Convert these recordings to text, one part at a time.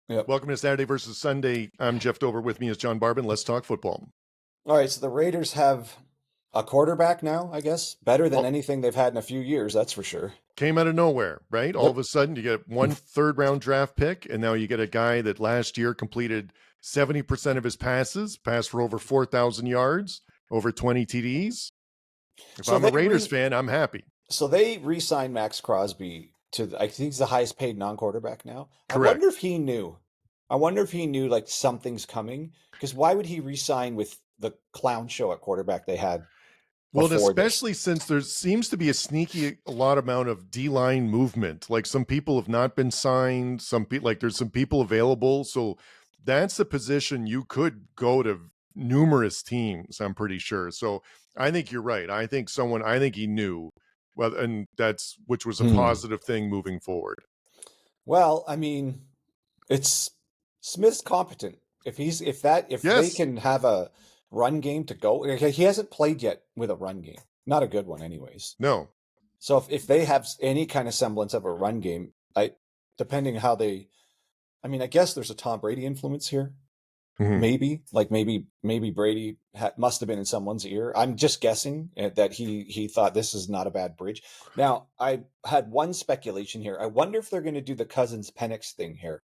Yep. Welcome to Saturday versus Sunday. I'm Jeff Dover. With me is John Barban. Let's talk football. All right, so the Raiders have a quarterback now, I guess. Better than Well, anything they've had in a few years, that's for sure. came out of nowhere, right? All Yep. of a sudden, you get one third-round draft pick, and now you get a guy that last year completed 70% of his passes, passed for over 4,000 yards, over 20 TDs. If So I'm a they Raiders fan, I'm happy. so they re-signed Max Crosby to, I think he's the highest paid non-quarterback now. I Correct. wonder if he knew. I wonder if he knew like something's coming. Because why would he re-sign with the clown show at quarterback they had Well, and before this? especially since there seems to be a lot amount of D-line movement. Like some people have not been signed. Some people, like there's some people available. So that's a position you could go to numerous teams, I'm pretty sure. So I think you're right. I think he knew. Well, and which was a positive thing moving forward. Well, I mean, it's Smith's competent. If they Yes. can have a run game to go, he hasn't played yet with a run game, not a good one, anyways. No. So if they have any kind of semblance of a run game, depending how they, I mean, I guess there's a Tom Brady influence here. Maybe Brady must have been in someone's ear. I'm just guessing that he thought this is not a bad bridge. Now, I had one speculation here. I wonder if they're going to do the Cousins Penix thing here.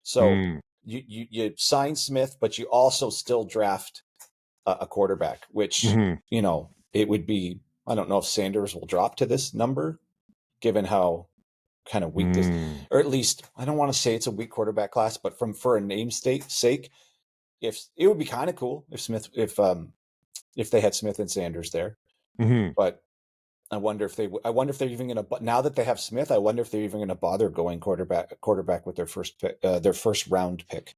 So you sign Smith, but you also still draft a quarterback, which it would be. I don't know if Sanders will drop to this number, given how kind of weak this, or at least I don't want to say it's a weak quarterback class, but for a namesake sake. If it would be kind of cool if they had Smith and Sanders there, but I wonder if they're even going to, now that they have Smith, I wonder if they're even going to bother going quarterback with their first pick, their first round pick.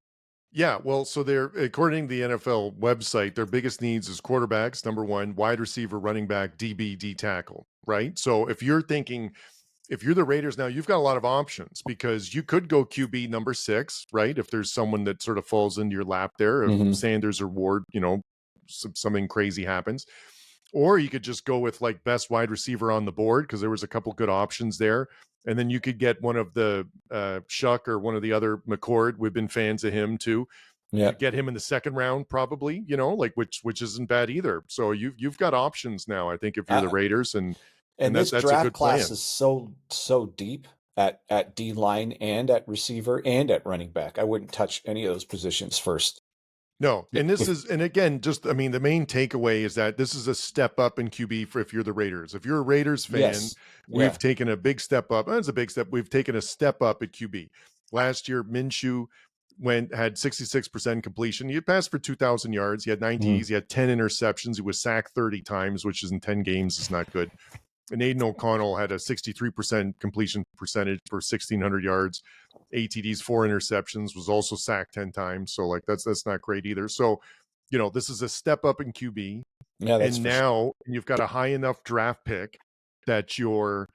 Yeah, well, so according to the NFL website, their biggest needs is quarterbacks, number one, wide receiver, running back, DB, D tackle, right? So if you're the Raiders now, you've got a lot of options because you could go QB number 6, right? If there's someone that sort of falls into your lap there, if Sanders or Ward, something crazy happens. Or you could just go with like best wide receiver on the board because there was a couple good options there. And then you could get one of the Shuck or one of the other McCord. We've been fans of him too. Yeah. Get him in the second round, probably, which isn't bad either. So you've got options now, I think, if you're the Raiders. And this that's draft a good class plan. is so deep at D line and at receiver and at running back. I wouldn't touch any of those positions first. No, and again, the main takeaway is that this is a step up in QB for if you're the Raiders. If you're a Raiders fan, we've taken a big step up. That's a big step. We've taken a step up at QB. Last year, Minshew had 66% completion. He passed for 2,000 yards. He had 9 TDs. He had 10 interceptions. He was sacked 30 times, which is in 10 games is not good. And Aidan O'Connell had a 63% completion percentage for 1,600 yards. 8 TDs, 4 interceptions, was also sacked 10 times. So that's not great either. So, this is a step up in QB. Yeah, and now you've got a high enough draft pick that you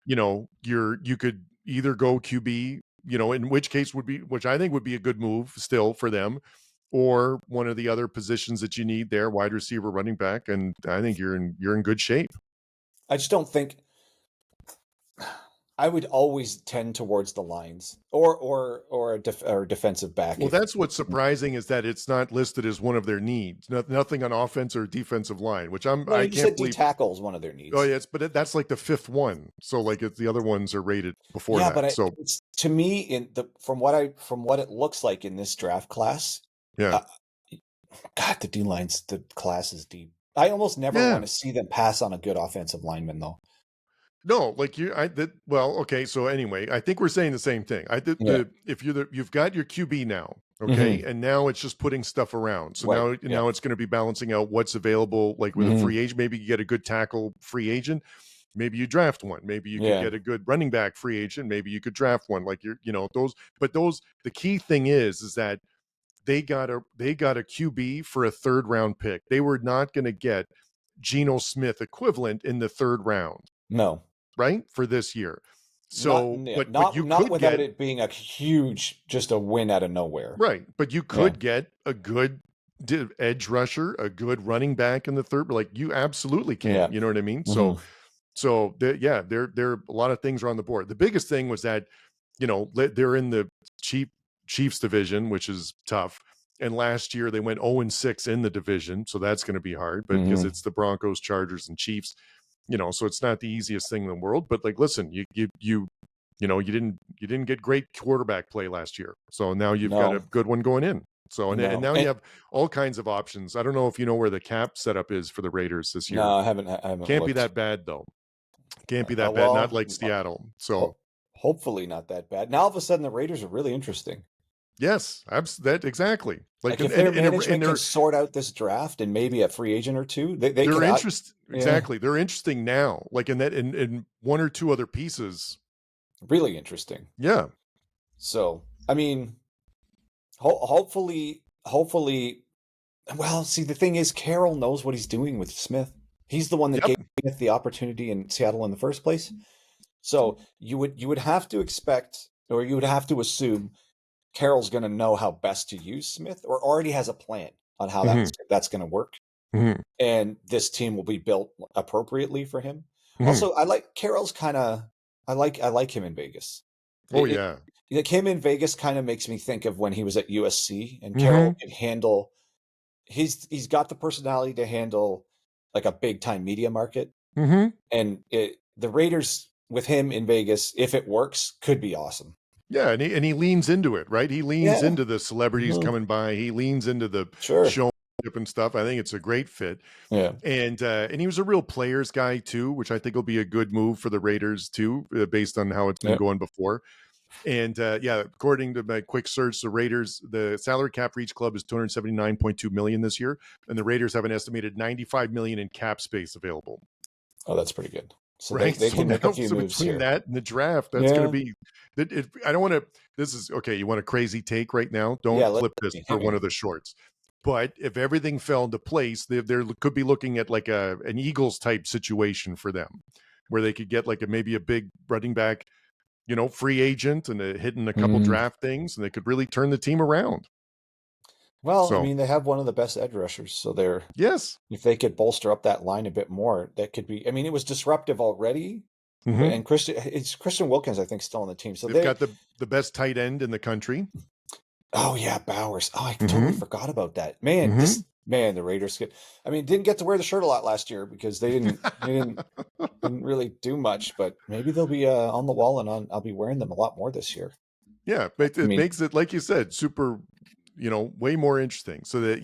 could either go QB, in which I think would be a good move still for them, or one of the other positions that you need there, wide receiver, running back. And I think you're in good shape. I just don't think I would always tend towards the lines or a defensive back. Well, that's what's surprising is that it's not listed as one of their needs. Nothing on offense or defensive line, which I can't believe. D-tackle is one of their needs. Oh yes, but that's like the 5th one. So like the other ones are rated before that. But so it's, to me, from what it looks like in this draft class, yeah. God, the class is deep. I almost never want to see them pass on a good offensive lineman, though. No, okay. So anyway, I think we're saying the same thing. If you've got your QB now, okay, and now it's just putting stuff around. So now it's going to be balancing out what's available. Like with a free agent, maybe you get a good tackle free agent. Maybe you draft one. Maybe you could get a good running back free agent. Maybe you could draft one. Like those. But the key thing is that they got a QB for a 3rd round pick. They were not going to get Geno Smith equivalent in the 3rd round. No. Right, for this year. So not without it being a huge, just a win out of nowhere. Right. But you could get a good edge rusher, a good running back in the 3rd. Like you absolutely can. Yeah. You know what I mean? So there are a lot of things are on the board. The biggest thing was that, they're in the cheap Chiefs division, which is tough. And last year they went 0-6 in the division, so that's going to be hard. But because it's the Broncos, Chargers, and Chiefs, so it's not the easiest thing in the world. But like, listen, you didn't get great quarterback play last year, so now you've got a good one going in. So and now you have all kinds of options. I don't know if you know where the cap setup is for the Raiders this year. No, I haven't. Can't looked. Be that bad though. Can't be that bad. Not like Seattle. So hopefully not that bad. Now all of a sudden the Raiders are really interesting. Yes, that exactly. Like if their management can sort out this draft and maybe a free agent or two, they're interesting. Exactly, they're interesting now. Like in one or two other pieces, really interesting. Yeah. So I mean, hopefully. Well, see, the thing is, Carroll knows what he's doing with Smith. He's the one that gave Smith the opportunity in Seattle in the first place. So you would have to expect, or you would have to assume, Carroll's going to know how best to use Smith, or already has a plan on how that's going to work. And this team will be built appropriately for him. Also, I like Carroll's I like him in Vegas. Like him in Vegas kind of makes me think of when he was at USC, and Carroll can handle. He's got the personality to handle like a big time media market, and the Raiders with him in Vegas, if it works, could be awesome. Yeah, and he leans into it, right? He leans into the celebrities coming by. He leans into the showmanship and stuff. I think it's a great fit. Yeah, and he was a real players guy too, which I think will be a good move for the Raiders too, based on how it's been going before. And according to my quick search, the Raiders, the salary cap for each club is $279.2 million this year, and the Raiders have an estimated $95 million in cap space available. Oh, that's pretty good. So right, they can make a few moves between here. that and the draft, that's going to be. I don't want to. This is okay. You want a crazy take right now? Don't flip this for one of the shorts. But if everything fell into place, they could be looking at like an Eagles type situation for them, where they could get like maybe a big running back, free agent and hitting a couple draft things, and they could really turn the team around. Well, I mean, they have one of the best edge rushers, so they're if they could bolster up that line a bit more, that could be. I mean, it was disruptive already, and Christian Wilkins, I think, still on the team. So they've got the best tight end in the country. Oh yeah, Bowers. Oh, I totally forgot about that. Man, the Raiders didn't get to wear the shirt a lot last year because they didn't really do much, but maybe they'll be on the wall, and I'll be wearing them a lot more this year. Yeah, but it makes it, like you said, super, way more interesting. So that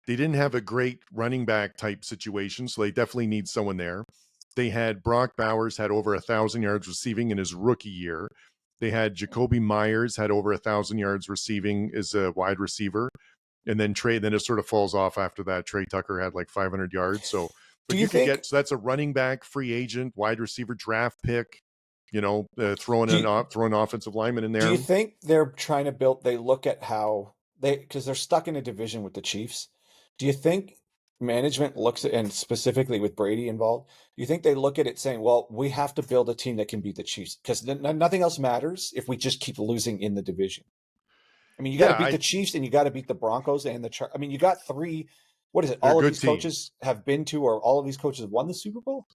they didn't have a great running back type situation, so they definitely need someone there. They had Brock Bowers had over 1,000 yards receiving in his rookie year. They had Jacoby Myers had over 1,000 yards receiving as a wide receiver. And then it sort of falls off after that. Trey Tucker had like 500 yards. So, but you can so that's a running back, free agent, wide receiver, draft pick, throwing offensive lineman in there. Do you think they're trying to build, they look at how because they're stuck in a division with the Chiefs. Do you think management looks at, and specifically with Brady involved, do you think they look at it saying, well, we have to build a team that can beat the Chiefs because nothing else matters if we just keep losing in the division? I mean, you got to beat the Chiefs and you got to beat the Broncos and the Chargers. I mean, you got three. What is it? All of these coaches have been to, or all of these coaches have won the Super Bowl?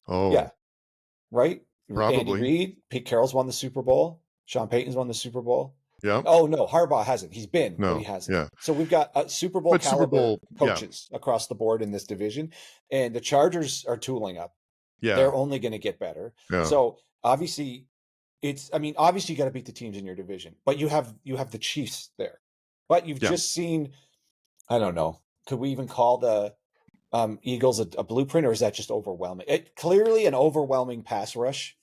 Oh, yeah. Right? Probably. Andy Reid, Pete Carroll's won the Super Bowl. Sean Payton's won the Super Bowl. Yeah. Oh, no, Harbaugh hasn't. He's been, but he hasn't. Yeah. So we've got Super Bowl caliber coaches across the board in this division. And the Chargers are tooling up. Yeah. They're only going to get better. Yeah. So obviously, obviously you got to beat the teams in your division, but you have the Chiefs there. But you've just seen, I don't know, could we even call the Eagles a blueprint, or is that just overwhelming? Clearly an overwhelming pass rush.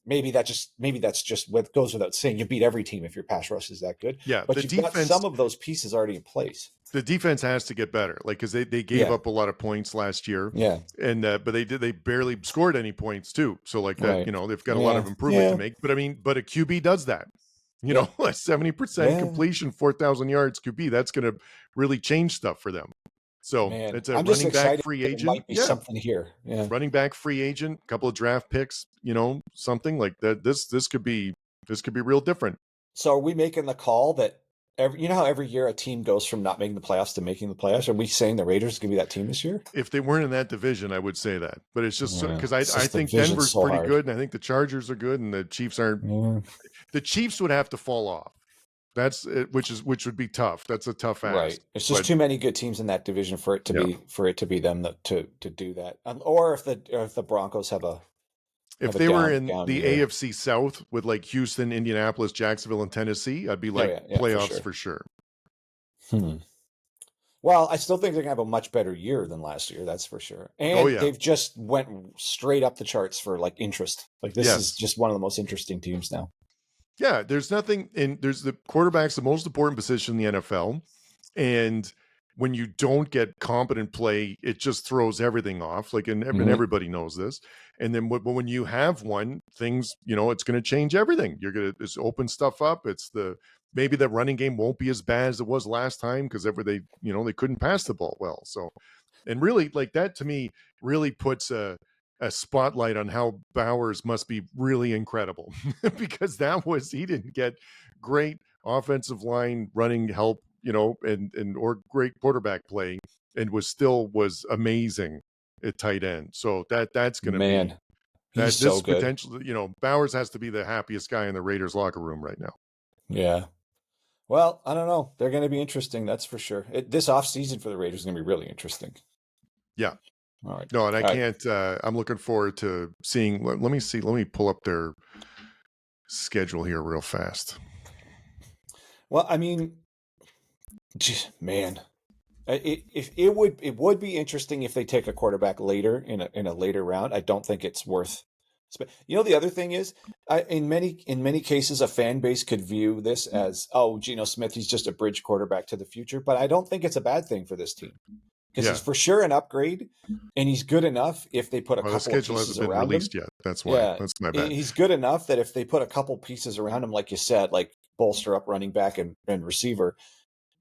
Maybe that's just what goes without saying. You beat every team if your pass rush is that good. Yeah, but you've got some of those pieces already in place. The defense has to get better, because they gave up a lot of points last year. Yeah, and but they barely scored any points too. So that they've got a lot of improvement to make. But a QB does that. A 70% completion, 4,000 yards QB. That's going to really change stuff for them. So it's a running back free agent. There might be something here. Yeah. Running back free agent, couple of draft picks, something like that. This could be real different. So are we making the call that You know how every year a team goes from not making the playoffs to making the playoffs? Are we saying the Raiders are going to be that team this year? If they weren't in that division, I would say that. But it's just because It's I just the think division's Denver's so pretty hard. good, and I think the Chargers are good, and the Chiefs aren't. Yeah. The Chiefs would have to fall off. That's it, which would be tough. That's a tough ask. Right. It's just too many good teams in that division for it to be them to do that. Or if the Broncos have a if they were in down the year. AFC South with like Houston, Indianapolis, Jacksonville, and Tennessee, I'd be like playoffs for sure. Well, I still think they're gonna have a much better year than last year. That's for sure. And they've just went straight up the charts for like interest. Like this is just one of the most interesting teams now. Yeah, there's nothing there's the quarterback's the most important position in the NFL. And when you don't get competent play, it just throws everything off. Like, and everybody knows this. And then when you have one, things, it's going to change everything. You're going to open stuff up. Maybe the running game won't be as bad as it was last time because they couldn't pass the ball well. So, and really, like that to me really puts a spotlight on how Bowers must be really incredible because he didn't get great offensive line running help, or great quarterback play, and was amazing at tight end. So that's going to be he's so good. Potential. Bowers has to be the happiest guy in the Raiders locker room right now. Yeah. Well, I don't know. They're going to be interesting. That's for sure. This offseason for the Raiders is going to be really interesting. Yeah. All right. No, and I can't. I'm looking forward to seeing. Let me see. Let me pull up their schedule here real fast. Well, I mean, man, it would be interesting if they take a quarterback later in a later round. I don't think it's worth. The other thing is, in many cases, a fan base could view this as, Geno Smith, he's just a bridge quarterback to the future. But I don't think it's a bad thing for this team because he's for sure an upgrade, and he's good enough if they put a couple of pieces around him. Released yet. That's why. Yeah, that's my bad. He's good enough that if they put a couple pieces around him, like you said, like bolster up running back and receiver,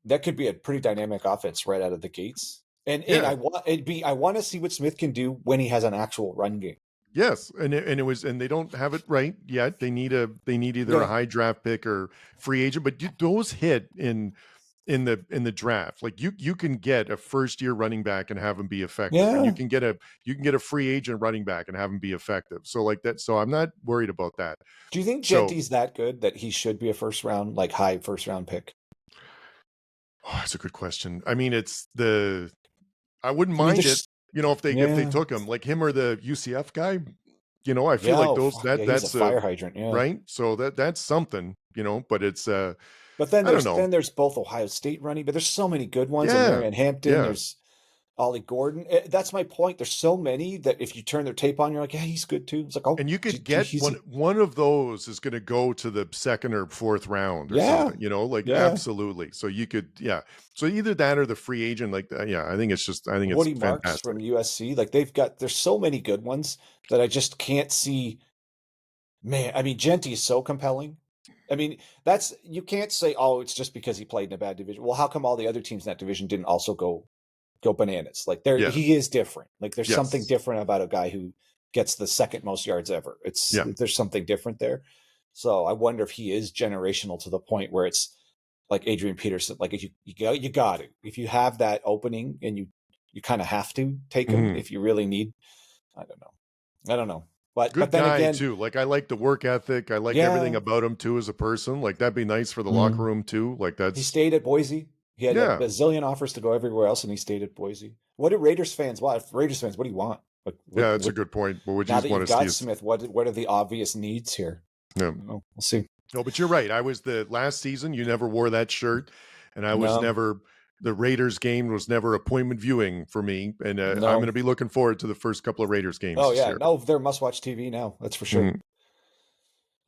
that could be a pretty dynamic offense right out of the gates. And I want to see what Smith can do when he has an actual run game. Yes, and they don't have it right yet. They need either a high draft pick or free agent, but those hit in the draft. Like you can get a first year running back and have him be effective. Yeah. And you can get a free agent running back and have him be effective. So like that. So I'm not worried about that. Do you think Genty's that good that he should be a high first round pick? Oh, that's a good question. I mean, I wouldn't mind it. If they took him, like him or the UCF guy, I feel like that's a fire hydrant, right? So that's something, but it's but then there's both Ohio State running, but there's so many good ones. Yeah. And Marion Hampton, there's Ollie Gordon. That's my point. There's so many that if you turn their tape on, you're like, yeah, he's good too. It's like, and you could get one of those is going to go to the second or fourth round or something, absolutely. So you could, So either that or the free agent, I think it's Woody fantastic. Marks from USC. Like there's so many good ones that I just can't see. Man, I mean, Genty is so compelling. I mean, you can't say, it's just because he played in a bad division. Well, how come all the other teams in that division didn't also go bananas? Like he is different. Like there's something different about a guy who gets the second most yards ever. There's something different there. So I wonder if he is generational to the point where it's like Adrian Peterson. Like if you got it. If you have that opening and you kind of have to take him if you really need. I don't know. But good then guy again, too. Like I like the work ethic. I like everything about him too as a person. Like that'd be nice for the locker room too. Like he stayed at Boise. He had a bazillion offers to go everywhere else, and he stayed at Boise. What do Raiders fans want? Raiders fans, what do you want? That's a good point. But would you now that want you've to got see Smith, what are the obvious needs here? Yeah, we'll see. No, but you're right. I was the last season. You never wore that shirt, and I was never. The Raiders game was never appointment viewing for me, and I'm going to be looking forward to the first couple of Raiders games. Oh, this year. No, they're must-watch TV now. That's for sure.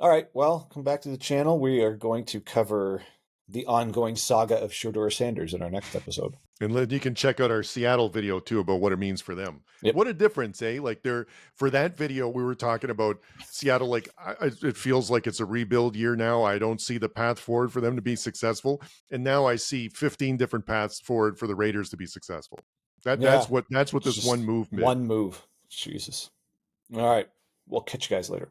All right, well, come back to the channel. We are going to cover the ongoing saga of Shedeur Sanders in our next episode. And you can check out our Seattle video too about what it means for them. Yep. What a difference, eh? Like for that video, we were talking about Seattle. Like it feels like it's a rebuild year now. I don't see the path forward for them to be successful, and now I see 15 different paths forward for the Raiders to be successful. That's what this one move meant. One move, Jesus. All right, we'll catch you guys later.